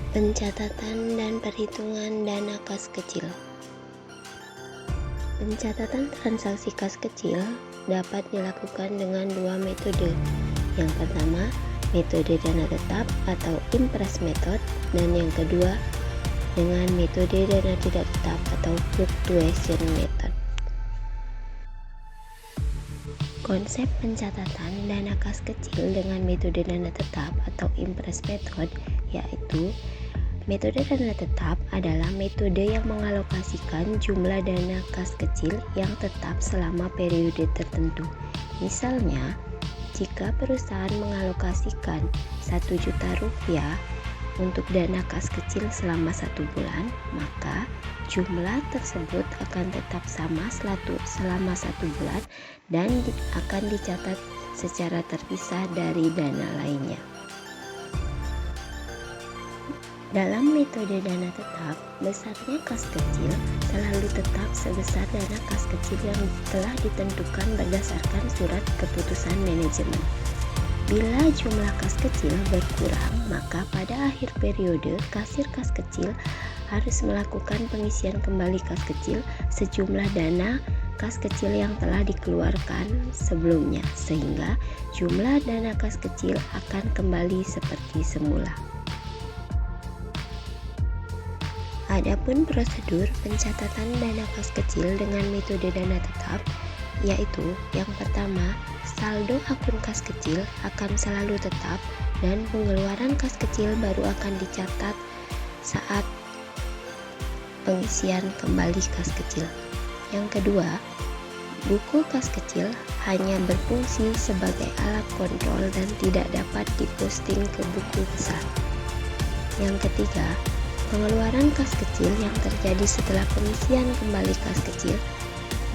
Pencatatan dan perhitungan dana kas kecil. Pencatatan transaksi kas kecil dapat dilakukan dengan dua metode. Yang pertama, metode dana tetap atau impress method, dan yang kedua dengan metode dana tidak tetap atau fluctuation method. Konsep pencatatan dana kas kecil dengan metode dana tetap atau impress method yaitu metode dana tetap adalah metode yang mengalokasikan jumlah dana kas kecil yang tetap selama periode tertentu. Misalnya, jika perusahaan mengalokasikan 1 juta rupiah untuk dana kas kecil selama 1 bulan, maka jumlah tersebut akan tetap sama selama 1 bulan dan akan dicatat secara terpisah dari dana lainnya. Dalam metode dana tetap, besarnya kas kecil selalu tetap sebesar dana kas kecil yang telah ditentukan berdasarkan surat keputusan manajemen. Bila jumlah kas kecil berkurang, maka pada akhir periode kasir kas kecil harus melakukan pengisian kembali kas kecil sejumlah dana kas kecil yang telah dikeluarkan sebelumnya, sehingga jumlah dana kas kecil akan kembali seperti semula. Adapun prosedur pencatatan dana kas kecil dengan metode dana tetap, yaitu yang pertama, saldo akun kas kecil akan selalu tetap dan pengeluaran kas kecil baru akan dicatat saat pengisian kembali kas kecil. Yang kedua, buku kas kecil hanya berfungsi sebagai alat kontrol dan tidak dapat diposting ke buku besar. Yang ketiga, pengeluaran kas kecil yang terjadi setelah pengisian kembali kas kecil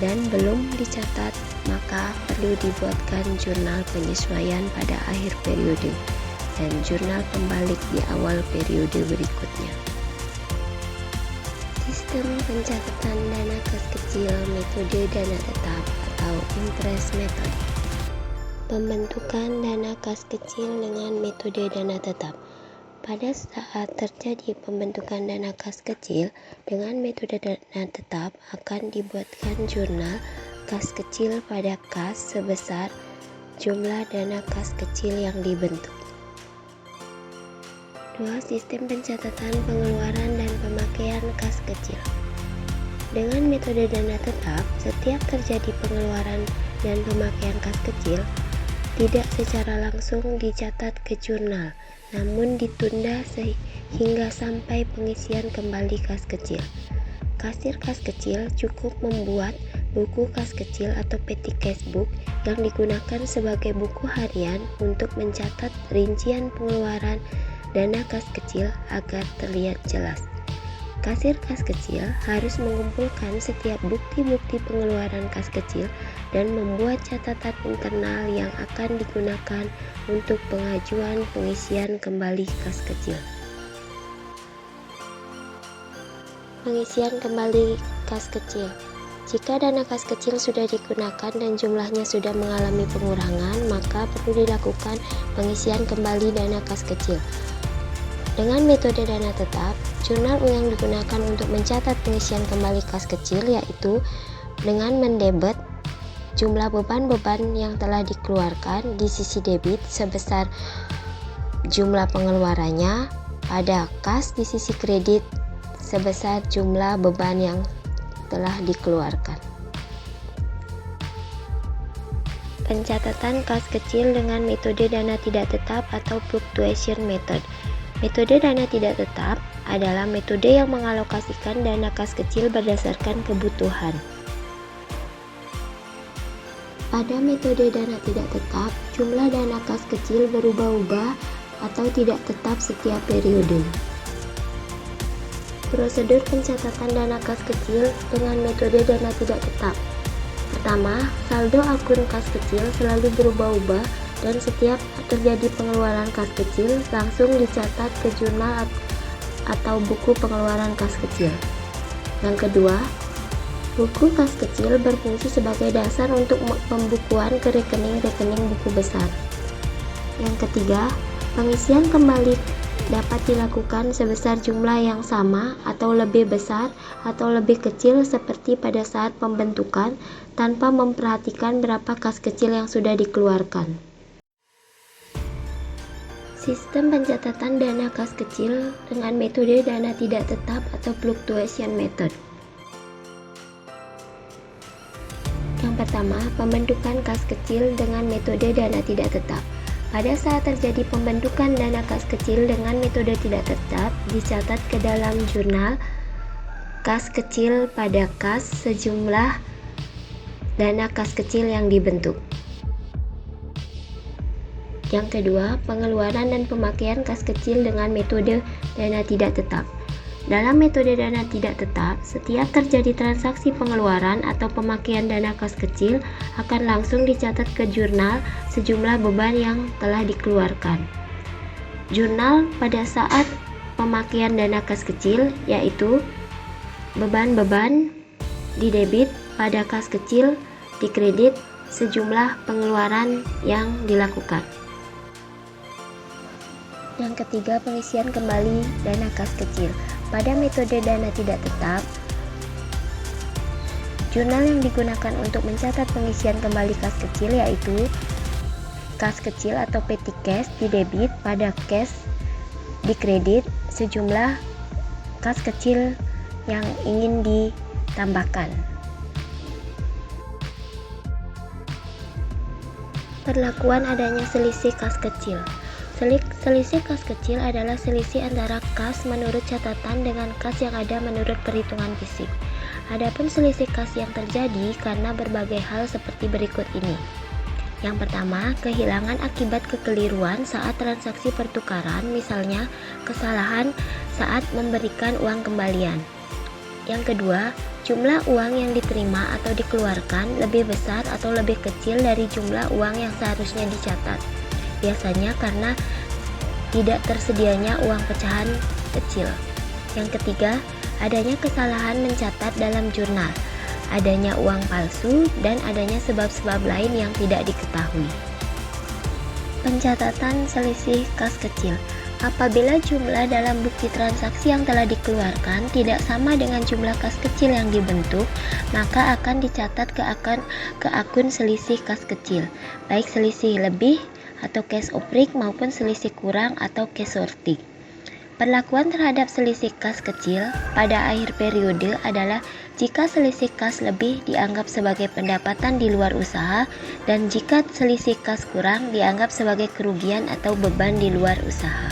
dan belum dicatat, maka perlu dibuatkan jurnal penyesuaian pada akhir periode dan jurnal pembalik di awal periode berikutnya. Sistem pencatatan dana kas kecil metode dana tetap atau impress method. Pembentukan dana kas kecil dengan metode dana tetap. Pada saat terjadi pembentukan dana kas kecil dengan metode dana tetap, akan dibuatkan jurnal kas kecil pada kas sebesar jumlah dana kas kecil yang dibentuk. 2. Sistem pencatatan pengeluaran dan pemakaian kas kecil. Dengan metode dana tetap, setiap terjadi pengeluaran dan pemakaian kas kecil tidak secara langsung dicatat ke jurnal, namun ditunda sehingga sampai pengisian kembali kas kecil. Kasir kas kecil cukup membuat buku kas kecil atau petty cash book yang digunakan sebagai buku harian untuk mencatat rincian pengeluaran dana kas kecil agar terlihat jelas. Kasir kas kecil harus mengumpulkan setiap bukti-bukti pengeluaran kas kecil dan membuat catatan internal yang akan digunakan untuk pengajuan pengisian kembali kas kecil. Pengisian kembali kas kecil. Jika dana kas kecil sudah digunakan dan jumlahnya sudah mengalami pengurangan, maka perlu dilakukan pengisian kembali dana kas kecil. Dengan metode dana tetap, jurnal yang digunakan untuk mencatat pengisian kembali kas kecil yaitu dengan mendebet jumlah beban-beban yang telah dikeluarkan di sisi debit sebesar jumlah pengeluarannya, pada kas di sisi kredit sebesar jumlah beban yang telah dikeluarkan. Pencatatan kas kecil dengan metode dana tidak tetap atau fluctuation method. Metode dana tidak tetap adalah metode yang mengalokasikan dana kas kecil berdasarkan kebutuhan. Pada metode dana tidak tetap, jumlah dana kas kecil berubah-ubah atau tidak tetap setiap periode. Prosedur pencatatan dana kas kecil dengan metode dana tidak tetap. Pertama, saldo akun kas kecil selalu berubah-ubah dan setiap terjadi pengeluaran kas kecil langsung dicatat ke jurnal atau buku pengeluaran kas kecil. Yang kedua, buku kas kecil berfungsi sebagai dasar untuk pembukuan ke rekening-rekening buku besar. Yang ketiga, pengisian kembali dapat dilakukan sebesar jumlah yang sama atau lebih besar atau lebih kecil seperti pada saat pembentukan tanpa memperhatikan berapa kas kecil yang sudah dikeluarkan. Sistem pencatatan dana kas kecil dengan metode dana tidak tetap atau fluctuation method. Yang pertama, pembentukan kas kecil dengan metode dana tidak tetap. Pada saat terjadi pembentukan dana kas kecil dengan metode tidak tetap, dicatat ke dalam jurnal kas kecil pada kas sejumlah dana kas kecil yang dibentuk. Yang kedua, pengeluaran dan pemakaian kas kecil dengan metode dana tidak tetap. Dalam metode dana tidak tetap, setiap terjadi transaksi pengeluaran atau pemakaian dana kas kecil akan langsung dicatat ke jurnal sejumlah beban yang telah dikeluarkan. Jurnal pada saat pemakaian dana kas kecil yaitu beban-beban didebit pada kas kecil, dikredit sejumlah pengeluaran yang dilakukan. Yang ketiga, pengisian kembali dana kas kecil. Pada metode dana tidak tetap, jurnal yang digunakan untuk mencatat pengisian kembali kas kecil yaitu kas kecil atau petty cash didebit pada cash, dikredit sejumlah kas kecil yang ingin ditambahkan. Perlakuan adanya selisih kas kecil. Selisih kas kecil adalah selisih antara kas menurut catatan dengan kas yang ada menurut perhitungan fisik. Adapun selisih kas yang terjadi karena berbagai hal seperti berikut ini. Yang pertama, kehilangan akibat kekeliruan saat transaksi pertukaran, misalnya kesalahan saat memberikan uang kembalian. Yang kedua, jumlah uang yang diterima atau dikeluarkan lebih besar atau lebih kecil dari jumlah uang yang seharusnya dicatat. Biasanya karena tidak tersedianya uang pecahan kecil. Yang ketiga, adanya kesalahan mencatat dalam jurnal, adanya uang palsu, dan adanya sebab-sebab lain yang tidak diketahui. Pencatatan selisih kas kecil. Apabila jumlah dalam bukti transaksi yang telah dikeluarkan tidak sama dengan jumlah kas kecil yang dibentuk, maka akan dicatat ke akun selisih kas kecil, baik selisih lebih atau cash operik maupun selisih kurang atau cash sorting. Perlakuan terhadap selisih kas kecil pada akhir periode adalah jika selisih kas lebih dianggap sebagai pendapatan di luar usaha dan jika selisih kas kurang dianggap sebagai kerugian atau beban di luar usaha.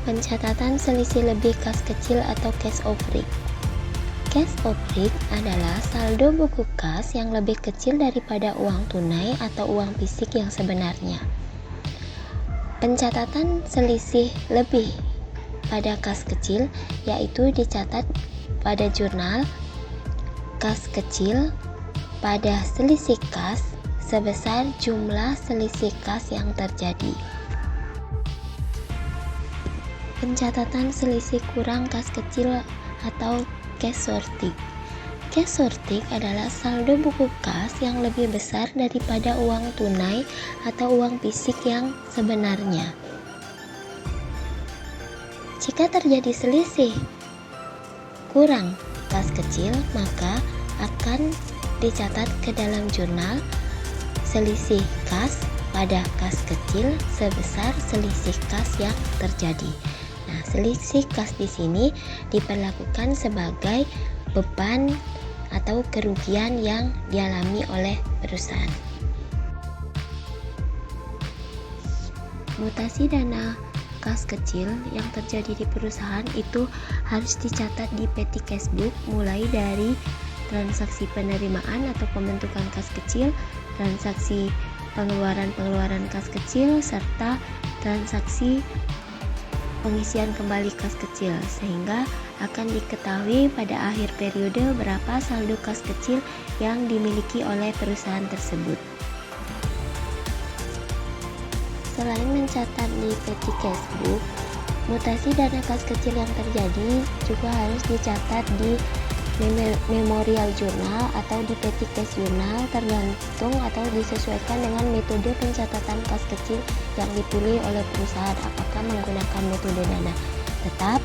Pencatatan selisih lebih kas kecil atau cash operik. Cash operik adalah saldo buku kas yang lebih kecil daripada uang tunai atau uang fisik yang sebenarnya. Pencatatan selisih lebih pada kas kecil yaitu dicatat pada jurnal kas kecil pada selisih kas sebesar jumlah selisih kas yang terjadi. Pencatatan selisih kurang kas kecil atau cash sorting. Cash sorting adalah saldo buku kas yang lebih besar daripada uang tunai atau uang fisik yang sebenarnya. Jika terjadi selisih kurang kas kecil, maka akan dicatat ke dalam jurnal selisih kas pada kas kecil sebesar selisih kas yang terjadi. Nah, selisih kas di sini diperlakukan sebagai beban atau kerugian yang dialami oleh perusahaan. Mutasi dana kas kecil yang terjadi di perusahaan itu harus dicatat di petty cash book mulai dari transaksi penerimaan atau pembentukan kas kecil, transaksi pengeluaran kas kecil, serta transaksi pengisian kembali kas kecil, sehingga akan diketahui pada akhir periode berapa saldo kas kecil yang dimiliki oleh perusahaan tersebut. Selain mencatat di petty cash book, mutasi dana kas kecil yang terjadi juga harus dicatat di memorial jurnal atau di petty cash jurnal, tergantung atau disesuaikan dengan metode pencatatan kas kecil yang dipilih oleh perusahaan, apakah menggunakan metode dana tetap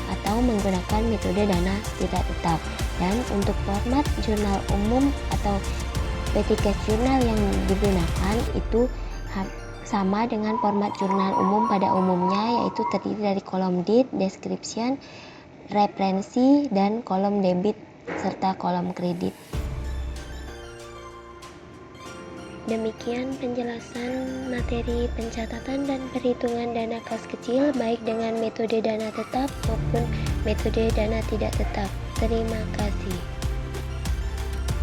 atau menggunakan metode dana tidak tetap. Dan untuk format jurnal umum atau petty cash jurnal yang digunakan itu sama dengan format jurnal umum pada umumnya, yaitu terdiri dari kolom date, description, referensi, dan kolom debit serta kolom kredit. Demikian penjelasan materi pencatatan dan perhitungan dana kas kecil baik dengan metode dana tetap maupun metode dana tidak tetap. Terima kasih.